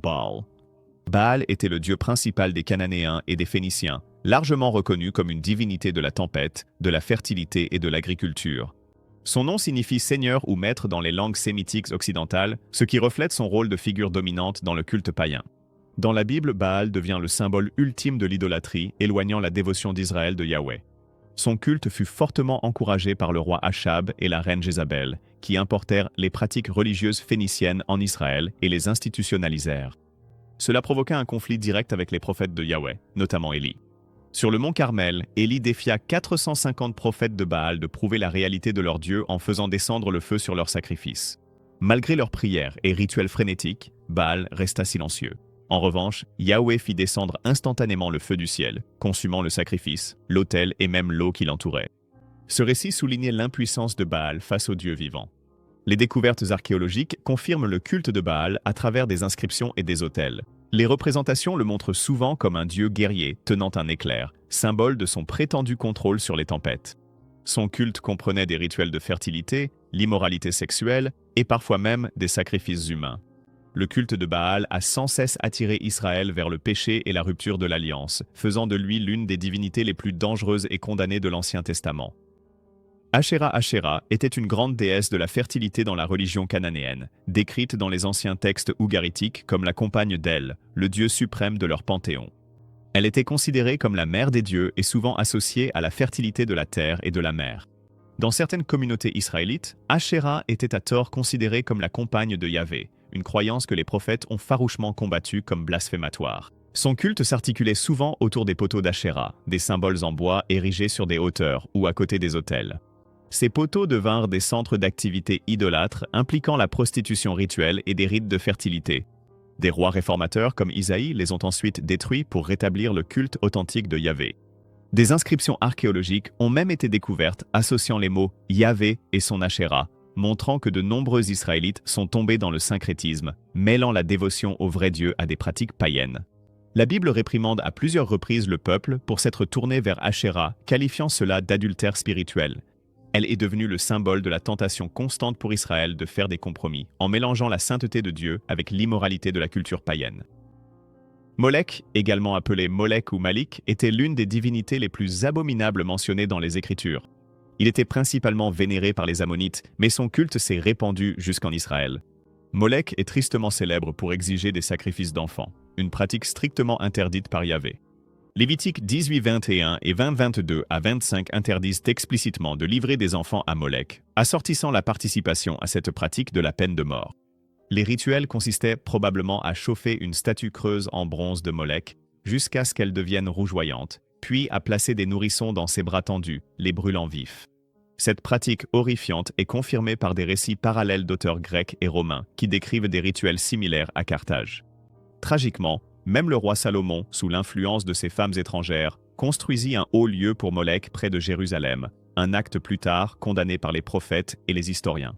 Baal. Baal était le dieu principal des Cananéens et des Phéniciens, largement reconnu comme une divinité de la tempête, de la fertilité et de l'agriculture. Son nom signifie seigneur ou maître dans les langues sémitiques occidentales, ce qui reflète son rôle de figure dominante dans le culte païen. Dans la Bible, Baal devient le symbole ultime de l'idolâtrie, éloignant la dévotion d'Israël de Yahweh. Son culte fut fortement encouragé par le roi Achab et la reine Jézabel, qui importèrent les pratiques religieuses phéniciennes en Israël et les institutionnalisèrent. Cela provoqua un conflit direct avec les prophètes de Yahweh, notamment Élie. Sur le mont Carmel, Élie défia 450 prophètes de Baal de prouver la réalité de leur Dieu en faisant descendre le feu sur leurs sacrifices. Malgré leurs prières et rituels frénétiques, Baal resta silencieux. En revanche, Yahweh fit descendre instantanément le feu du ciel, consumant le sacrifice, l'autel et même l'eau qui l'entourait. Ce récit soulignait l'impuissance de Baal face au Dieu vivant. Les découvertes archéologiques confirment le culte de Baal à travers des inscriptions et des autels. Les représentations le montrent souvent comme un dieu guerrier tenant un éclair, symbole de son prétendu contrôle sur les tempêtes. Son culte comprenait des rituels de fertilité, l'immoralité sexuelle et parfois même des sacrifices humains. Le culte de Baal a sans cesse attiré Israël vers le péché et la rupture de l'alliance, faisant de lui l'une des divinités les plus dangereuses et condamnées de l'Ancien Testament. Asherah était une grande déesse de la fertilité dans la religion cananéenne, décrite dans les anciens textes ougaritiques comme la compagne d'El, le dieu suprême de leur panthéon. Elle était considérée comme la mère des dieux et souvent associée à la fertilité de la terre et de la mer. Dans certaines communautés israélites, Asherah était à tort considérée comme la compagne de Yahvé, une croyance que les prophètes ont farouchement combattue comme blasphématoire. Son culte s'articulait souvent autour des poteaux d'Asherah, des symboles en bois érigés sur des hauteurs ou à côté des autels. Ces poteaux devinrent des centres d'activité idolâtres impliquant la prostitution rituelle et des rites de fertilité. Des rois réformateurs comme Isaïe les ont ensuite détruits pour rétablir le culte authentique de Yahvé. Des inscriptions archéologiques ont même été découvertes associant les mots Yahvé et son Asherah, montrant que de nombreux Israélites sont tombés dans le syncrétisme, mêlant la dévotion au vrai Dieu à des pratiques païennes. La Bible réprimande à plusieurs reprises le peuple pour s'être tourné vers Asherah, qualifiant cela d'adultère spirituel. Elle est devenue le symbole de la tentation constante pour Israël de faire des compromis, en mélangeant la sainteté de Dieu avec l'immoralité de la culture païenne. Molech, également appelé Molech ou Malik, était l'une des divinités les plus abominables mentionnées dans les Écritures. Il était principalement vénéré par les Ammonites, mais son culte s'est répandu jusqu'en Israël. Molech est tristement célèbre pour exiger des sacrifices d'enfants, une pratique strictement interdite par Yahvé. Lévitique 18:21 et 20:22 à 25 interdisent explicitement de livrer des enfants à Molech, assortissant la participation à cette pratique de la peine de mort. Les rituels consistaient probablement à chauffer une statue creuse en bronze de Molech jusqu'à ce qu'elle devienne rougeoyante, puis à placer des nourrissons dans ses bras tendus, les brûlant vifs. Cette pratique horrifiante est confirmée par des récits parallèles d'auteurs grecs et romains qui décrivent des rituels similaires à Carthage. Tragiquement, même le roi Salomon, sous l'influence de ses femmes étrangères, construisit un haut lieu pour Molech près de Jérusalem, un acte plus tard condamné par les prophètes et les historiens.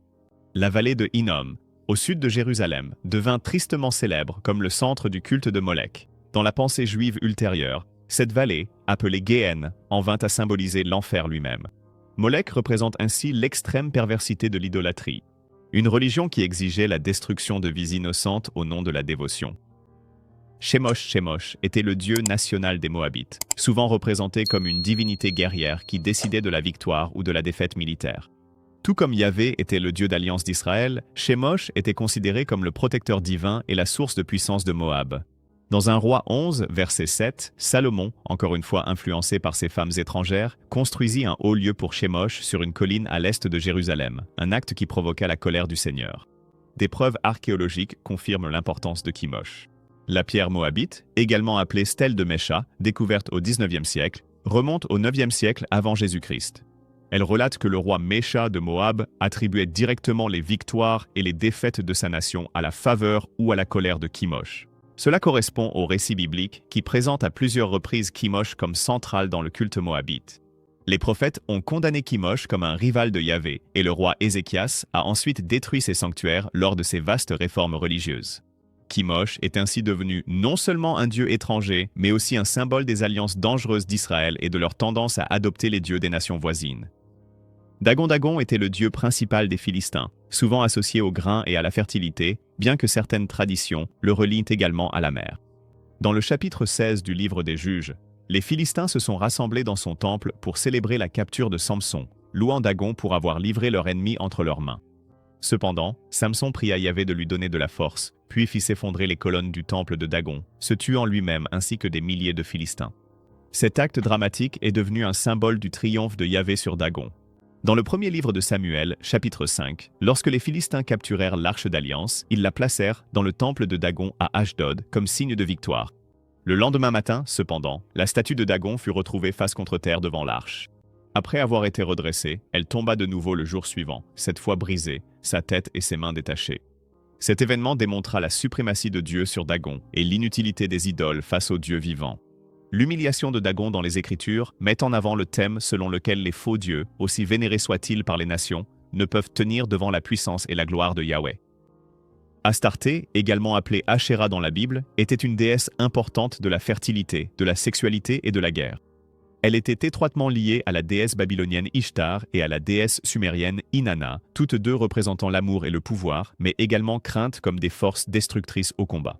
La vallée de Hinnom, au sud de Jérusalem, devint tristement célèbre comme le centre du culte de Molech. Dans la pensée juive ultérieure, cette vallée, appelée Géhenne, en vint à symboliser l'enfer lui-même. Molech représente ainsi l'extrême perversité de l'idolâtrie, une religion qui exigeait la destruction de vies innocentes au nom de la dévotion. Chemosh était le dieu national des Moabites, souvent représenté comme une divinité guerrière qui décidait de la victoire ou de la défaite militaire. Tout comme Yahvé était le dieu d'alliance d'Israël, Chemosh était considéré comme le protecteur divin et la source de puissance de Moab. Dans un roi 11, verset 7, Salomon, encore une fois influencé par ses femmes étrangères, construisit un haut lieu pour Chemosh sur une colline à l'est de Jérusalem, un acte qui provoqua la colère du Seigneur. Des preuves archéologiques confirment l'importance de Chemosh. La pierre moabite, également appelée stèle de Mesha, découverte au XIXe siècle, remonte au IXe siècle avant Jésus-Christ. Elle relate que le roi Mesha de Moab attribuait directement les victoires et les défaites de sa nation à la faveur ou à la colère de Chemosh. Cela correspond au récit biblique qui présente à plusieurs reprises Chemosh comme central dans le culte moabite. Les prophètes ont condamné Chemosh comme un rival de Yahvé et le roi Ézéchias a ensuite détruit ses sanctuaires lors de ses vastes réformes religieuses. Chemosh est ainsi devenu non seulement un dieu étranger, mais aussi un symbole des alliances dangereuses d'Israël et de leur tendance à adopter les dieux des nations voisines. Dagon était le dieu principal des Philistins, souvent associé au grain et à la fertilité, bien que certaines traditions le relient également à la mer. Dans le chapitre 16 du livre des Juges, les Philistins se sont rassemblés dans son temple pour célébrer la capture de Samson, louant Dagon pour avoir livré leur ennemi entre leurs mains. Cependant, Samson pria Yahvé de lui donner de la force, puis fit s'effondrer les colonnes du temple de Dagon, se tuant lui-même ainsi que des milliers de Philistins. Cet acte dramatique est devenu un symbole du triomphe de Yahvé sur Dagon. Dans le premier livre de Samuel, chapitre 5, lorsque les Philistins capturèrent l'Arche d'Alliance, ils la placèrent dans le temple de Dagon à Ashdod comme signe de victoire. Le lendemain matin, cependant, la statue de Dagon fut retrouvée face contre terre devant l'Arche. Après avoir été redressée, elle tomba de nouveau le jour suivant, cette fois brisée, sa tête et ses mains détachées. Cet événement démontra la suprématie de Dieu sur Dagon et l'inutilité des idoles face au Dieu vivant. L'humiliation de Dagon dans les Écritures met en avant le thème selon lequel les faux dieux, aussi vénérés soient-ils par les nations, ne peuvent tenir devant la puissance et la gloire de Yahweh. Astarté, également appelée Ashéra dans la Bible, était une déesse importante de la fertilité, de la sexualité et de la guerre. Elle était étroitement liée à la déesse babylonienne Ishtar et à la déesse sumérienne Inanna, toutes deux représentant l'amour et le pouvoir, mais également craintes comme des forces destructrices au combat.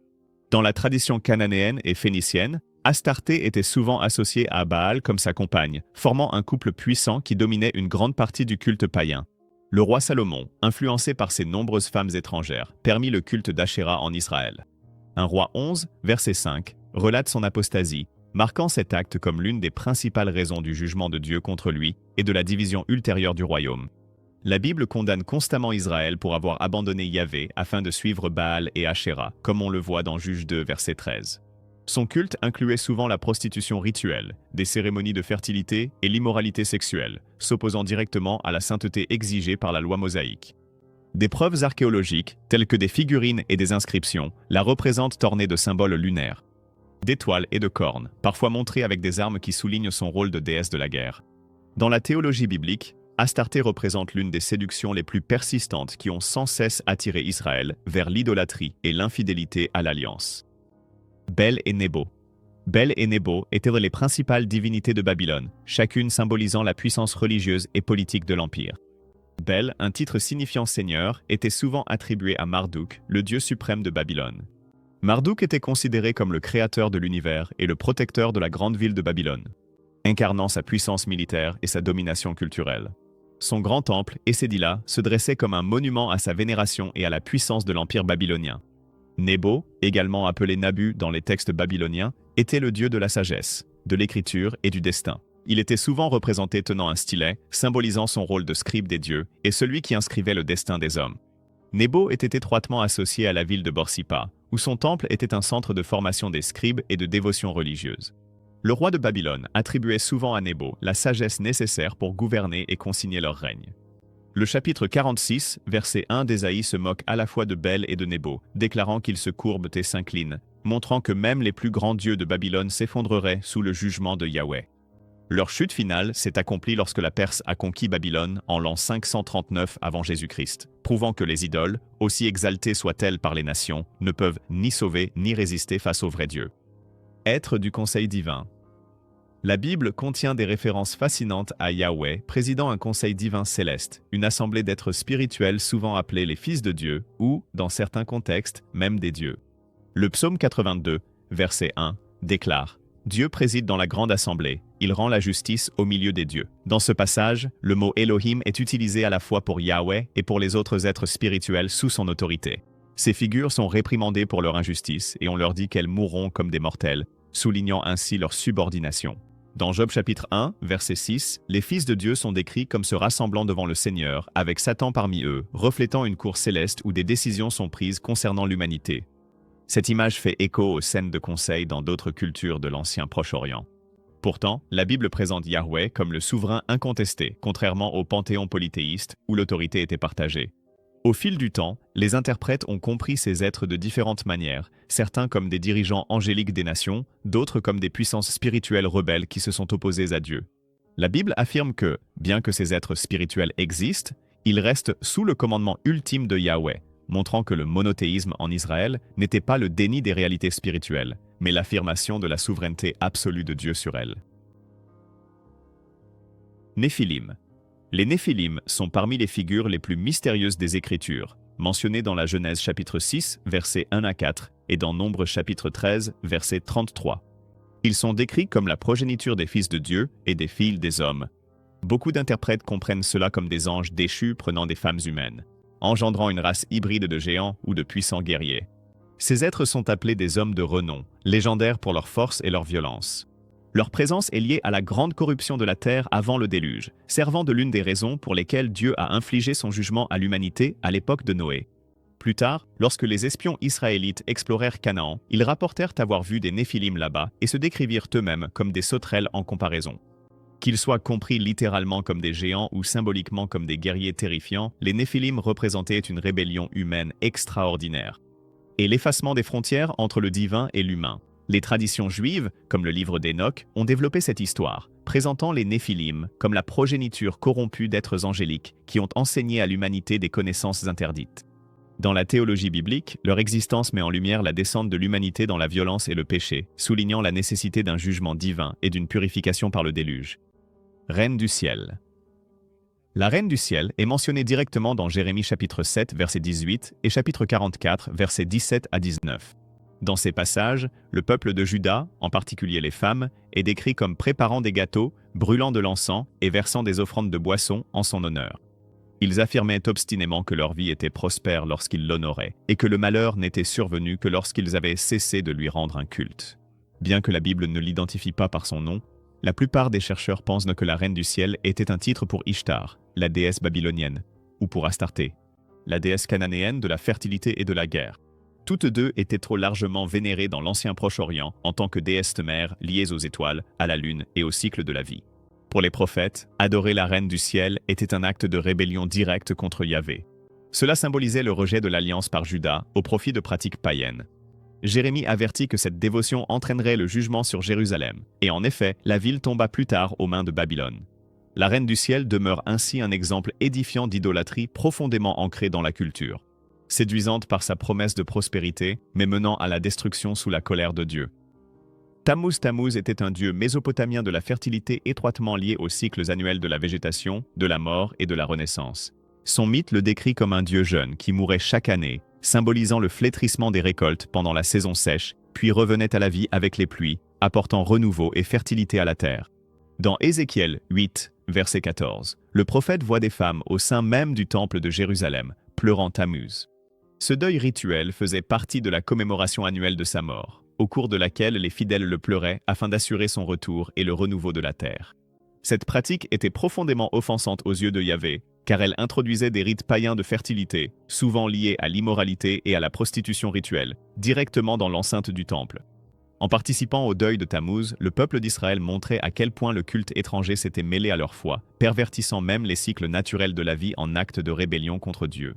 Dans la tradition cananéenne et phénicienne, Astarté était souvent associée à Baal comme sa compagne, formant un couple puissant qui dominait une grande partie du culte païen. Le roi Salomon, influencé par ses nombreuses femmes étrangères, permit le culte d'Ashéra en Israël. Un roi 11, verset 5, relate son apostasie, marquant cet acte comme l'une des principales raisons du jugement de Dieu contre lui et de la division ultérieure du royaume. La Bible condamne constamment Israël pour avoir abandonné Yahvé afin de suivre Baal et Ashéra, comme on le voit dans Juge 2, verset 13. Son culte incluait souvent la prostitution rituelle, des cérémonies de fertilité et l'immoralité sexuelle, s'opposant directement à la sainteté exigée par la loi mosaïque. Des preuves archéologiques, telles que des figurines et des inscriptions, la représentent ornée de symboles lunaires, d'étoiles et de cornes, parfois montrées avec des armes qui soulignent son rôle de déesse de la guerre. Dans la théologie biblique, Astarté représente l'une des séductions les plus persistantes qui ont sans cesse attiré Israël vers l'idolâtrie et l'infidélité à l'alliance. Bel et Nebo. Bel et Nebo étaient les principales divinités de Babylone, chacune symbolisant la puissance religieuse et politique de l'Empire. Bel, un titre signifiant seigneur, était souvent attribué à Marduk, le dieu suprême de Babylone. Marduk était considéré comme le créateur de l'univers et le protecteur de la grande ville de Babylone, incarnant sa puissance militaire et sa domination culturelle. Son grand temple, Essédila, se dressait comme un monument à sa vénération et à la puissance de l'empire babylonien. Nebo, également appelé Nabu dans les textes babyloniens, était le dieu de la sagesse, de l'écriture et du destin. Il était souvent représenté tenant un stylet, symbolisant son rôle de scribe des dieux et celui qui inscrivait le destin des hommes. Nebo était étroitement associé à la ville de Borsippa, où son temple était un centre de formation des scribes et de dévotion religieuse. Le roi de Babylone attribuait souvent à Nebo la sagesse nécessaire pour gouverner et consigner leur règne. Le chapitre 46, verset 1 d'Ésaïe se moque à la fois de Bel et de Nebo, déclarant qu'ils se courbent et s'inclinent, montrant que même les plus grands dieux de Babylone s'effondreraient sous le jugement de Yahweh. Leur chute finale s'est accomplie lorsque la Perse a conquis Babylone en l'an 539 avant Jésus-Christ, prouvant que les idoles, aussi exaltées soient-elles par les nations, ne peuvent ni sauver ni résister face au vrai Dieu. Être du conseil divin. La Bible contient des références fascinantes à Yahweh, présidant un conseil divin céleste, une assemblée d'êtres spirituels souvent appelés les fils de Dieu ou, dans certains contextes, même des dieux. Le psaume 82, verset 1, déclare « Dieu préside dans la grande assemblée, il rend la justice au milieu des dieux ». Dans ce passage, le mot Elohim est utilisé à la fois pour Yahweh et pour les autres êtres spirituels sous son autorité. Ces figures sont réprimandées pour leur injustice et on leur dit qu'elles mourront comme des mortels, soulignant ainsi leur subordination. Dans Job chapitre 1, verset 6, les fils de Dieu sont décrits comme se rassemblant devant le Seigneur, avec Satan parmi eux, reflétant une cour céleste où des décisions sont prises concernant l'humanité. Cette image fait écho aux scènes de conseil dans d'autres cultures de l'ancien Proche-Orient. Pourtant, la Bible présente Yahweh comme le souverain incontesté, contrairement au panthéon polythéiste où l'autorité était partagée. Au fil du temps, les interprètes ont compris ces êtres de différentes manières, certains comme des dirigeants angéliques des nations, d'autres comme des puissances spirituelles rebelles qui se sont opposées à Dieu. La Bible affirme que, bien que ces êtres spirituels existent, ils restent sous le commandement ultime de Yahweh, montrant que le monothéisme en Israël n'était pas le déni des réalités spirituelles, mais l'affirmation de la souveraineté absolue de Dieu sur elles. Néphilim. Les Néphilim sont parmi les figures les plus mystérieuses des Écritures, mentionnés dans la Genèse chapitre 6, versets 1 à 4, et dans Nombre chapitre 13, verset 33. Ils sont décrits comme la progéniture des fils de Dieu et des filles des hommes. Beaucoup d'interprètes comprennent cela comme des anges déchus prenant des femmes humaines, engendrant une race hybride de géants ou de puissants guerriers. Ces êtres sont appelés des hommes de renom, légendaires pour leur force et leur violence. Leur présence est liée à la grande corruption de la terre avant le déluge, servant de l'une des raisons pour lesquelles Dieu a infligé son jugement à l'humanité à l'époque de Noé. Plus tard, lorsque les espions israélites explorèrent Canaan, ils rapportèrent avoir vu des Néphilim là-bas et se décrivirent eux-mêmes comme des sauterelles en comparaison. Qu'ils soient compris littéralement comme des géants ou symboliquement comme des guerriers terrifiants, les Néphilim représentaient une rébellion humaine extraordinaire et l'effacement des frontières entre le divin et l'humain. Les traditions juives, comme le livre d'Enoch, ont développé cette histoire, présentant les Néphilim comme la progéniture corrompue d'êtres angéliques qui ont enseigné à l'humanité des connaissances interdites. Dans la théologie biblique, leur existence met en lumière la descente de l'humanité dans la violence et le péché, soulignant la nécessité d'un jugement divin et d'une purification par le déluge. Reine du ciel. La Reine du ciel est mentionnée directement dans Jérémie chapitre 7, verset 18 et chapitre 44, versets 17 à 19. Dans ces passages, le peuple de Juda, en particulier les femmes, est décrit comme préparant des gâteaux, brûlant de l'encens et versant des offrandes de boissons en son honneur. Ils affirmaient obstinément que leur vie était prospère lorsqu'ils l'honoraient, et que le malheur n'était survenu que lorsqu'ils avaient cessé de lui rendre un culte. Bien que la Bible ne l'identifie pas par son nom, la plupart des chercheurs pensent que la Reine du ciel était un titre pour Ishtar, la déesse babylonienne, ou pour Astarté, la déesse cananéenne de la fertilité et de la guerre. Toutes deux étaient trop largement vénérées dans l'ancien Proche-Orient en tant que déesses mères liées aux étoiles, à la lune et au cycle de la vie. Pour les prophètes, adorer la Reine du ciel était un acte de rébellion directe contre Yahvé. Cela symbolisait le rejet de l'alliance par Juda au profit de pratiques païennes. Jérémie avertit que cette dévotion entraînerait le jugement sur Jérusalem, et en effet, la ville tomba plus tard aux mains de Babylone. La Reine du ciel demeure ainsi un exemple édifiant d'idolâtrie profondément ancrée dans la culture, séduisante par sa promesse de prospérité, mais menant à la destruction sous la colère de Dieu. Tammuz était un dieu mésopotamien de la fertilité étroitement lié aux cycles annuels de la végétation, de la mort et de la renaissance. Son mythe le décrit comme un dieu jeune qui mourait chaque année, symbolisant le flétrissement des récoltes pendant la saison sèche, puis revenait à la vie avec les pluies, apportant renouveau et fertilité à la terre. Dans Ézéchiel 8, verset 14, le prophète voit des femmes au sein même du temple de Jérusalem, pleurant Tammuz. Ce deuil rituel faisait partie de la commémoration annuelle de sa mort, au cours de laquelle les fidèles le pleuraient afin d'assurer son retour et le renouveau de la terre. Cette pratique était profondément offensante aux yeux de Yahvé, car elle introduisait des rites païens de fertilité, souvent liés à l'immoralité et à la prostitution rituelle, directement dans l'enceinte du temple. En participant au deuil de Tammuz, le peuple d'Israël montrait à quel point le culte étranger s'était mêlé à leur foi, pervertissant même les cycles naturels de la vie en acte de rébellion contre Dieu.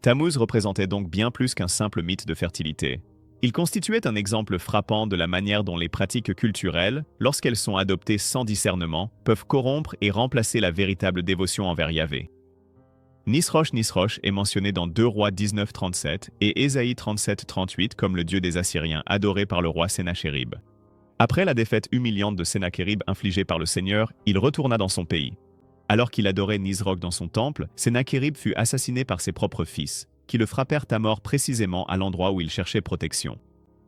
Tammuz représentait donc bien plus qu'un simple mythe de fertilité. Il constituait un exemple frappant de la manière dont les pratiques culturelles, lorsqu'elles sont adoptées sans discernement, peuvent corrompre et remplacer la véritable dévotion envers Yahvé. Nisroch est mentionné dans 2 Rois 19-37 et Ésaïe 37-38 comme le dieu des Assyriens adoré par le roi Sennachérib. Après la défaite humiliante de Sennachérib infligée par le Seigneur, il retourna dans son pays. Alors qu'il adorait Nisroch dans son temple, Sennachérib fut assassiné par ses propres fils, qui le frappèrent à mort précisément à l'endroit où il cherchait protection.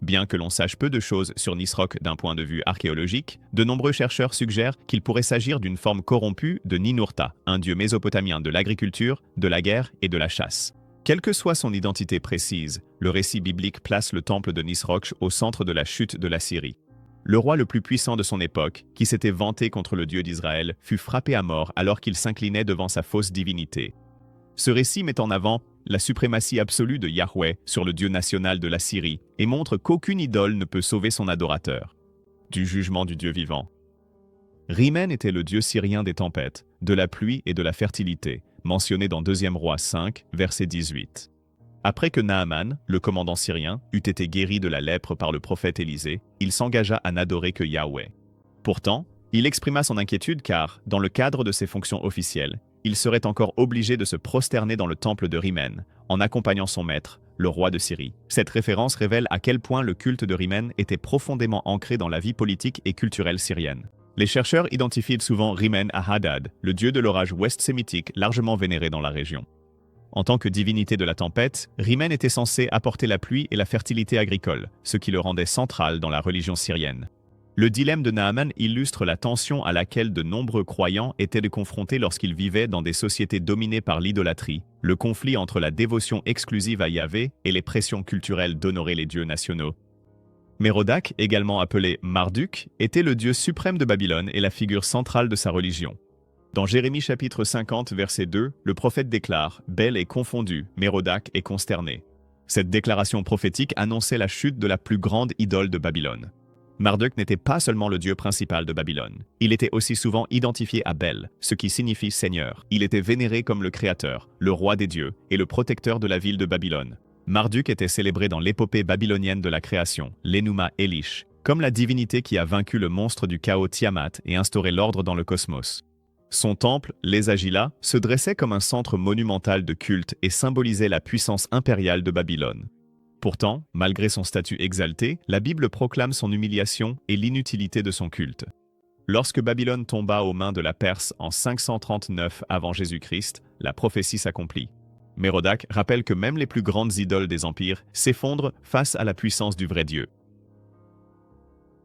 Bien que l'on sache peu de choses sur Nisroch d'un point de vue archéologique, de nombreux chercheurs suggèrent qu'il pourrait s'agir d'une forme corrompue de Ninurta, un dieu mésopotamien de l'agriculture, de la guerre et de la chasse. Quelle que soit son identité précise, le récit biblique place le temple de Nisroch au centre de la chute de l'Assyrie. Le roi le plus puissant de son époque, qui s'était vanté contre le Dieu d'Israël, fut frappé à mort alors qu'il s'inclinait devant sa fausse divinité. Ce récit met en avant la suprématie absolue de Yahweh sur le Dieu national de la Syrie et montre qu'aucune idole ne peut sauver son adorateur du jugement du Dieu vivant. Rimen était le dieu syrien des tempêtes, de la pluie et de la fertilité, mentionné dans 2 Rois 5, verset 18. Après que Naaman, le commandant syrien, eut été guéri de la lèpre par le prophète Élisée, il s'engagea à n'adorer que Yahweh. Pourtant, il exprima son inquiétude car, dans le cadre de ses fonctions officielles, il serait encore obligé de se prosterner dans le temple de Rimen, en accompagnant son maître, le roi de Syrie. Cette référence révèle à quel point le culte de Rimen était profondément ancré dans la vie politique et culturelle syrienne. Les chercheurs identifient souvent Rimen à Hadad, le dieu de l'orage ouest-sémitique largement vénéré dans la région. En tant que divinité de la tempête, Rimen était censé apporter la pluie et la fertilité agricole, ce qui le rendait central dans la religion syrienne. Le dilemme de Naaman illustre la tension à laquelle de nombreux croyants étaient confrontés lorsqu'ils vivaient dans des sociétés dominées par l'idolâtrie, le conflit entre la dévotion exclusive à Yahvé et les pressions culturelles d'honorer les dieux nationaux. Mérodach, également appelé Marduk, était le dieu suprême de Babylone et la figure centrale de sa religion. Dans Jérémie chapitre 50, verset 2, le prophète déclare « Bel est confondu, Mérodach est consterné ». Cette déclaration prophétique annonçait la chute de la plus grande idole de Babylone. Marduk n'était pas seulement le dieu principal de Babylone. Il était aussi souvent identifié à Bel, ce qui signifie Seigneur. Il était vénéré comme le Créateur, le roi des dieux et le protecteur de la ville de Babylone. Marduk était célébré dans l'épopée babylonienne de la création, l'Enuma Elish, comme la divinité qui a vaincu le monstre du chaos Tiamat et instauré l'ordre dans le cosmos. Son temple, les Agila, se dressait comme un centre monumental de culte et symbolisait la puissance impériale de Babylone. Pourtant, malgré son statut exalté, la Bible proclame son humiliation et l'inutilité de son culte. Lorsque Babylone tomba aux mains de la Perse en 539 avant Jésus-Christ, la prophétie s'accomplit. Mérodach rappelle que même les plus grandes idoles des empires s'effondrent face à la puissance du vrai Dieu.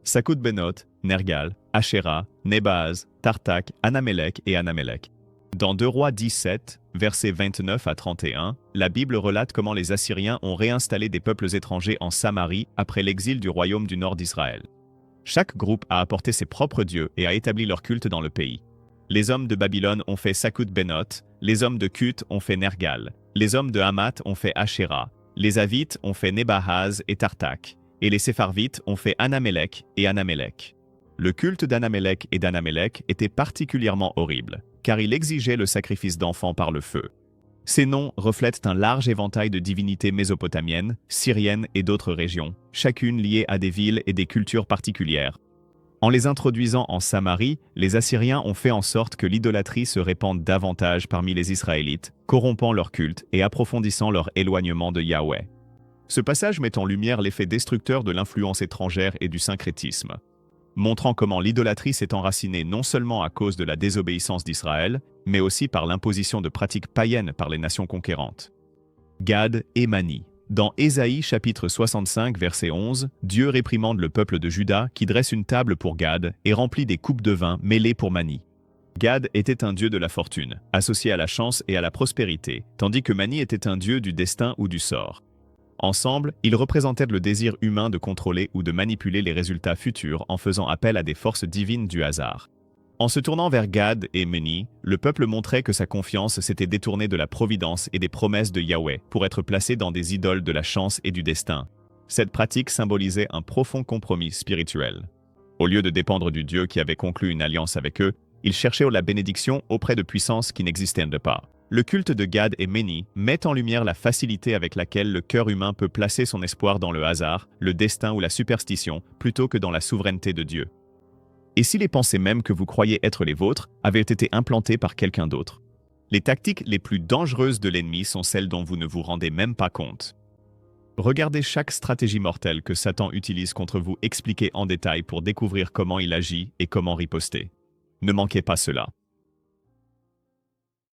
Sakut-Benot, Nergal, Asherah, Nebaz, Tartak, Anamelech et Anamelech. Dans 2 Rois 17, versets 29 à 31, la Bible relate comment les Assyriens ont réinstallé des peuples étrangers en Samarie après l'exil du royaume du nord d'Israël. Chaque groupe a apporté ses propres dieux et a établi leur culte dans le pays. Les hommes de Babylone ont fait Sakut-Benot, les hommes de Kut ont fait Nergal, les hommes de Hamath ont fait Asherah, les Avites ont fait Nebahaz et Tartak, et les Sépharvites ont fait Anamelech et Anamelech. Le culte d'Anamelech et d'Anamelech était particulièrement horrible, car il exigeait le sacrifice d'enfants par le feu. Ces noms reflètent un large éventail de divinités mésopotamiennes, syriennes et d'autres régions, chacune liée à des villes et des cultures particulières. En les introduisant en Samarie, les Assyriens ont fait en sorte que l'idolâtrie se répande davantage parmi les Israélites, corrompant leur culte et approfondissant leur éloignement de Yahweh. Ce passage met en lumière l'effet destructeur de l'influence étrangère et du syncrétisme, montrant comment l'idolâtrie s'est enracinée non seulement à cause de la désobéissance d'Israël, mais aussi par l'imposition de pratiques païennes par les nations conquérantes. Gad et Mani. Dans Ésaïe chapitre 65 verset 11, Dieu réprimande le peuple de Juda qui dresse une table pour Gad et remplit des coupes de vin mêlées pour Mani. Gad était un dieu de la fortune, associé à la chance et à la prospérité, tandis que Mani était un dieu du destin ou du sort. Ensemble, ils représentaient le désir humain de contrôler ou de manipuler les résultats futurs en faisant appel à des forces divines du hasard. En se tournant vers Gad et Meni, le peuple montrait que sa confiance s'était détournée de la providence et des promesses de Yahweh pour être placé dans des idoles de la chance et du destin. Cette pratique symbolisait un profond compromis spirituel. Au lieu de dépendre du Dieu qui avait conclu une alliance avec eux, ils cherchaient la bénédiction auprès de puissances qui n'existaient pas. Le culte de Gad et Meni met en lumière la facilité avec laquelle le cœur humain peut placer son espoir dans le hasard, le destin ou la superstition, plutôt que dans la souveraineté de Dieu. Et si les pensées mêmes que vous croyez être les vôtres avaient été implantées par quelqu'un d'autre? Les tactiques les plus dangereuses de l'ennemi sont celles dont vous ne vous rendez même pas compte. Regardez chaque stratégie mortelle que Satan utilise contre vous expliquée en détail pour découvrir comment il agit et comment riposter. Ne manquez pas cela.